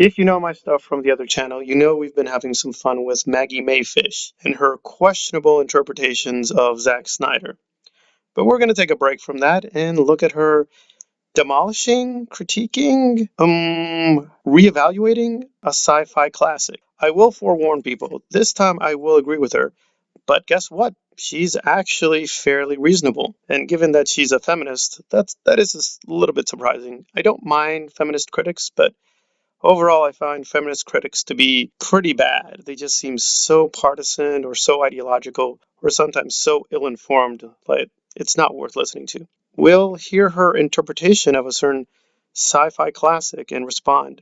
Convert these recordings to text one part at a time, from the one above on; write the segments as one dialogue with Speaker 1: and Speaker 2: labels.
Speaker 1: If you know my stuff from the other channel, you know we've been having some fun with Maggie Mae Fish and her questionable interpretations of Zack Snyder. But we're going to take a break from that and look at her demolishing, critiquing, reevaluating a sci-fi classic. I will forewarn people, this time I will agree with her, but guess what? She's actually fairly reasonable. And given that she's a feminist, that is a little bit surprising. I don't mind feminist critics, but overall, I find feminist critics to be pretty bad. They just seem so partisan or so ideological or sometimes so ill-informed that it's not worth listening to. We'll hear her interpretation of a certain sci-fi classic and respond.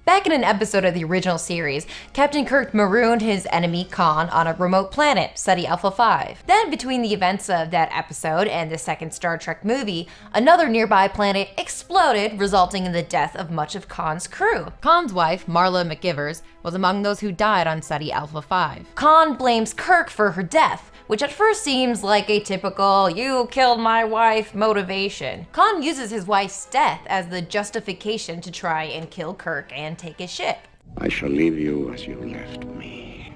Speaker 2: Back in an episode of the original series, Captain Kirk marooned his enemy Khan on a remote planet, Ceti Alpha 5. Then, between the events of that episode and the second Star Trek movie, another nearby planet exploded, resulting in the death of much of Khan's crew. Khan's wife, Marla McGivers, was among those who died on Ceti Alpha 5. Khan blames Kirk for her death, which at first seems like a typical "you killed my wife" motivation. Khan uses his wife's death as the justification to try and kill Kirk and take his ship.
Speaker 3: I shall leave you as you left me,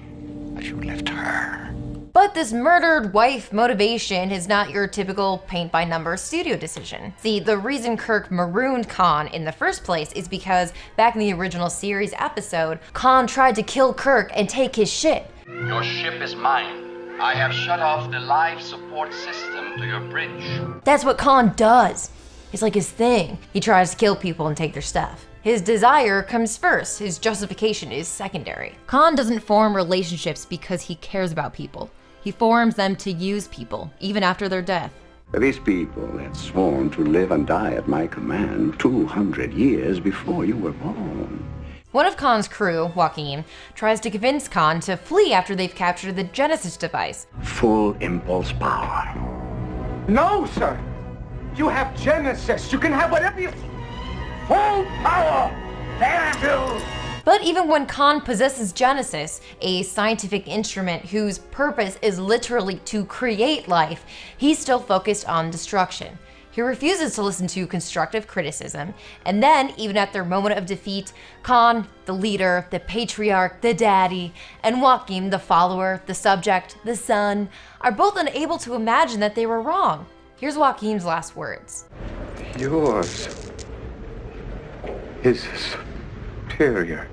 Speaker 3: as you left her.
Speaker 2: But this murdered wife motivation is not your typical paint-by-numbers studio decision. See, the reason Kirk marooned Khan in the first place is because back in the original series episode, Khan tried to kill Kirk and take his ship.
Speaker 4: Your ship is mine. I have shut off the life support system to your bridge.
Speaker 2: That's what Khan does. It's like his thing. He tries to kill people and take their stuff. His desire comes first, his justification is secondary. Khan doesn't form relationships because he cares about people. He forms them to use people, even after their death.
Speaker 3: These people had sworn to live and die at my command 200 years before you were born.
Speaker 2: One of Khan's crew, Joaquin, tries to convince Khan to flee after they've captured the Genesis device.
Speaker 3: Full impulse power.
Speaker 5: No, sir. You have Genesis. You can have whatever you... Full power! Devil!
Speaker 2: But even when Khan possesses Genesis, a scientific instrument whose purpose is literally to create life, he's still focused on destruction. He refuses to listen to constructive criticism, and then, even at their moment of defeat, Khan, the leader, the patriarch, the daddy, and Joaquin, the follower, the subject, the son, are both unable to imagine that they were wrong. Here's Joaquin's last words.
Speaker 3: Yours is superior.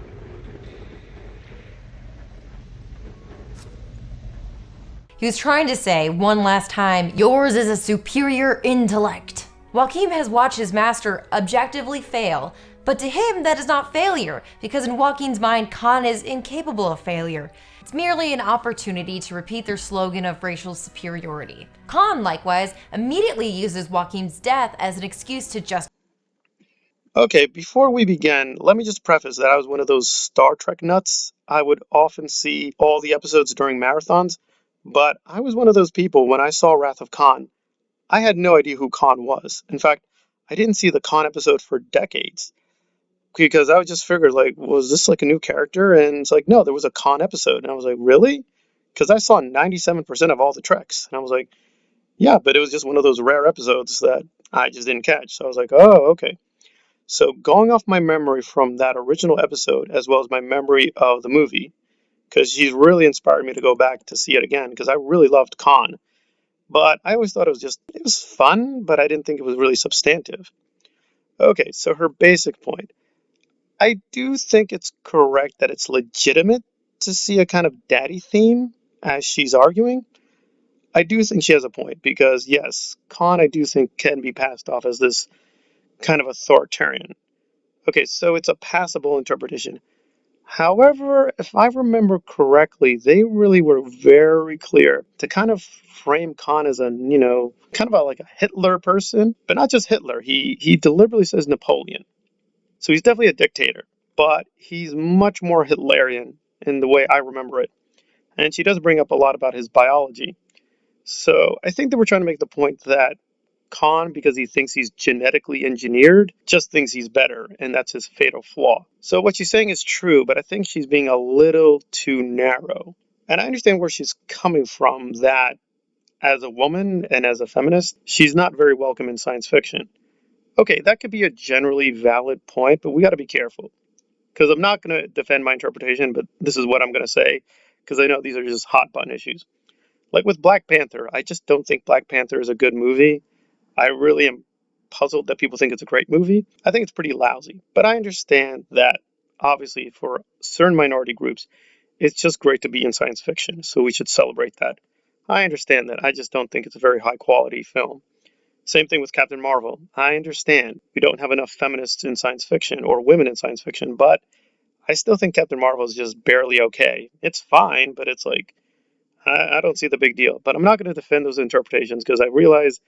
Speaker 2: He was trying to say, one last time, yours is a superior intellect. Joaquin has watched his master objectively fail, but to him that is not failure, because in Joaquin's mind, Khan is incapable of failure. It's merely an opportunity to repeat their slogan of racial superiority. Khan, likewise, immediately uses Joaquin's death as an excuse to justify.
Speaker 1: Okay, before we begin, let me just preface that I was one of those Star Trek nuts. I would often see all the episodes during marathons. But I was one of those people, when I saw Wrath of Khan, I had no idea who Khan was. In fact, I didn't see the Khan episode for decades. Because I would just figure, like, was this like a new character? And it's like, no, there was a Khan episode. And I was like, really? Because I saw 97% of all the Treks. And I was like, yeah, but it was just one of those rare episodes that I just didn't catch. So I was like, oh, okay. So going off my memory from that original episode, as well as my memory of the movie, because she's really inspired me to go back to see it again, because I really loved Khan. But I always thought it was fun, but I didn't think it was really substantive. Okay, so her basic point. I do think it's correct that it's legitimate to see a kind of daddy theme, as she's arguing. I do think she has a point, because yes, Khan I do think can be passed off as this kind of authoritarian. Okay, so it's a passable interpretation. However, if I remember correctly, they really were very clear to kind of frame Khan as a, kind of like a Hitler person, but not just Hitler. He deliberately says Napoleon. So he's definitely a dictator, but he's much more Hitlerian in the way I remember it. And she does bring up a lot about his biology. So I think that we're trying to make the point that Khan, because he thinks he's genetically engineered, just thinks he's better, and that's his fatal flaw. So what she's saying is true, but I think she's being a little too narrow. And I understand where she's coming from, that as a woman and as a feminist, she's not very welcome in science fiction. Okay, that could be a generally valid point, but we got to be careful. Because I'm not going to defend my interpretation, but this is what I'm going to say, because I know these are just hot button issues. Like with Black Panther, I just don't think Black Panther is a good movie. I really am puzzled that people think it's a great movie. I think it's pretty lousy. But I understand that, obviously, for certain minority groups, it's just great to be in science fiction, so we should celebrate that. I understand that. I just don't think it's a very high quality film. Same thing with Captain Marvel. I understand we don't have enough feminists in science fiction or women in science fiction, but I still think Captain Marvel is just barely okay. It's fine, but it's like, I don't see the big deal. But I'm not going to defend those interpretations because I realize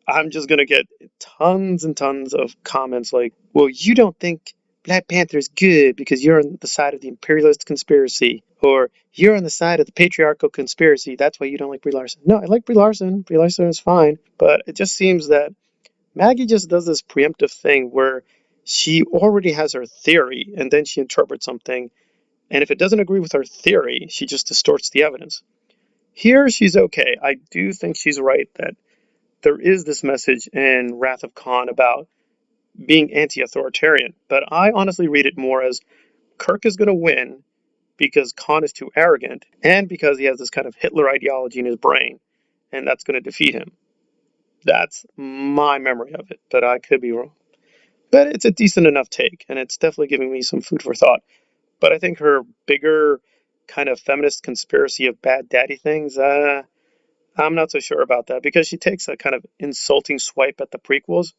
Speaker 1: I'm just going to get tons and tons of comments like, well, you don't think Black Panther is good because you're on the side of the imperialist conspiracy, or you're on the side of the patriarchal conspiracy. That's why you don't like Brie Larson. No, I like Brie Larson. Brie Larson is fine. But it just seems that Maggie just does this preemptive thing where she already has her theory and then she interprets something. And if it doesn't agree with her theory, she just distorts the evidence. Here, she's okay. I do think she's right that there is this message in Wrath of Khan about being anti authoritarian. But I honestly read it more as Kirk is going to win because Khan is too arrogant and because he has this kind of Hitler ideology in his brain, and that's going to defeat him. That's my memory of it, but I could be wrong. But it's a decent enough take, and it's definitely giving me some food for thought. But I think her bigger kind of feminist conspiracy of bad daddy things, I'm not so sure about that because she takes a kind of insulting swipe at the prequels.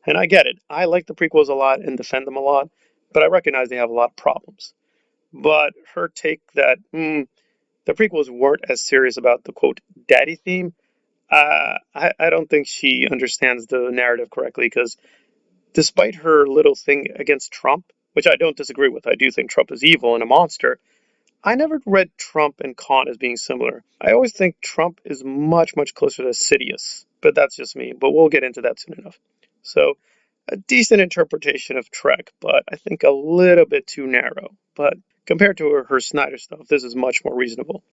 Speaker 1: And I get it. I like the prequels a lot and defend them a lot, but I recognize they have a lot of problems. But her take that the prequels weren't as serious about the quote daddy theme, I don't think she understands the narrative correctly because despite her little thing against Trump, which I don't disagree with, I do think Trump is evil and a monster. I never read Trump and Khan as being similar. I always think Trump is much, much closer to Sidious, but that's just me. But we'll get into that soon enough. So, a decent interpretation of Trek, but I think a little bit too narrow. But compared to her Snyder stuff, this is much more reasonable.